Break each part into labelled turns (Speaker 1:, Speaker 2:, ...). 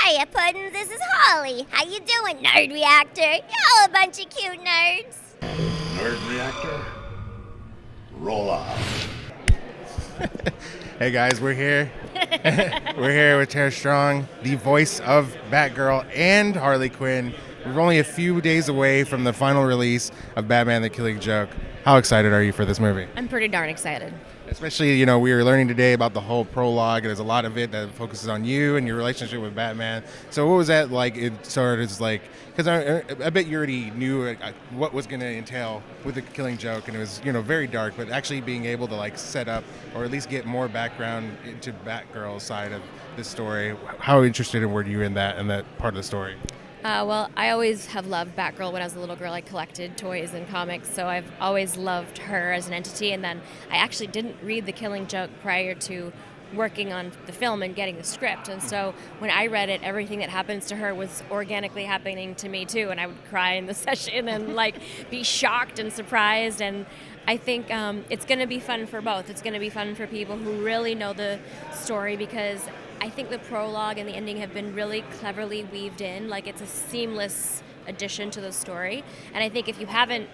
Speaker 1: Hiya, Puddins. This is Holly. How you doing, Nerd Reactor? Y'all a bunch of cute nerds.
Speaker 2: Nerd Reactor, roll off.
Speaker 3: Hey guys, we're here. We're here with Tara Strong, the voice of Batgirl and Harley Quinn. We're only a few days away from the final release of Batman the Killing Joke. How excited are you for this movie?
Speaker 4: I'm pretty darn excited.
Speaker 3: Especially, we were learning today about the whole prologue. There's a lot of it that focuses on you and your relationship with Batman. So what was that like? It sort of like, because I bet you already knew what was going to entail with the Killing Joke, and it was, very dark, but actually being able to like set up or at least get more background into Batgirl's side of the story. How interested were you in that part of the story?
Speaker 4: Well, I always have loved Batgirl. When I was a little girl, I collected toys and comics, so I've always loved her as an entity. And then I actually didn't read The Killing Joke prior to working on the film and getting the script. And so when I read it, everything that happens to her was organically happening to me too. And I would cry in the session and be shocked and surprised. And I think it's going to be fun for both. It's going to be fun for people who really know the story, because I think the prologue and the ending have been really cleverly weaved in. It's a seamless addition to the story. And I think if you haven't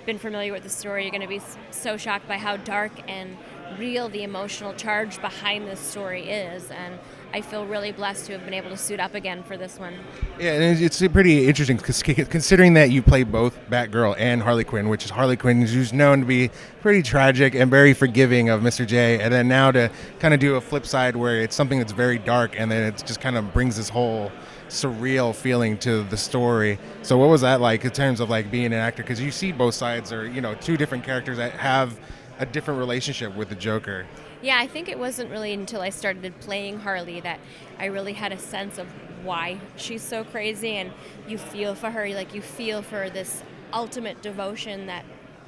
Speaker 4: been familiar with the story, you're going to be so shocked by how dark and real the emotional charge behind this story is. And I feel really blessed to have been able to suit up again for this one.
Speaker 3: Yeah, and it's pretty interesting considering that you play both Batgirl and Harley Quinn, which is Harley Quinn, who's known to be pretty tragic and very forgiving of Mr. J, and then now to kind of do a flip side where it's something that's very dark, and then it just kind of brings this whole surreal feeling to the story. So what was that like in terms of being an actor? Because you see both sides, or two different characters that have a different relationship with the Joker.
Speaker 4: Yeah, I think it wasn't really until I started playing Harley that I really had a sense of why she's so crazy, and you feel for her, you feel for this ultimate devotion that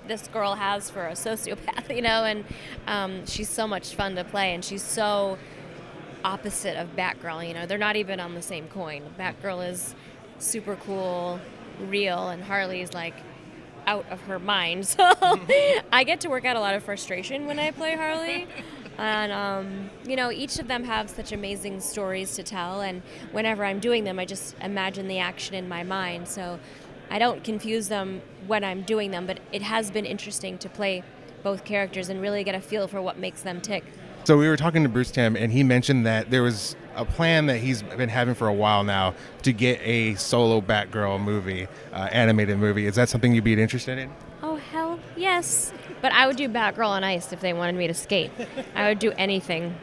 Speaker 4: this girl has for a sociopath, and she's so much fun to play, and she's so opposite of Batgirl, they're not even on the same coin. Batgirl is super cool, real, and Harley's out of her mind. So I get to work out a lot of frustration when I play Harley. And, each of them have such amazing stories to tell. And whenever I'm doing them, I just imagine the action in my mind. So I don't confuse them when I'm doing them. But it has been interesting to play both characters and really get a feel for what makes them tick.
Speaker 3: So we were talking to Bruce Timm, and he mentioned that there was a plan that he's been having for a while now to get a solo Batgirl movie, animated movie. Is that something you'd be interested in?
Speaker 4: Oh, hell yes. But I would do Batgirl on ice if they wanted me to skate. I would do anything.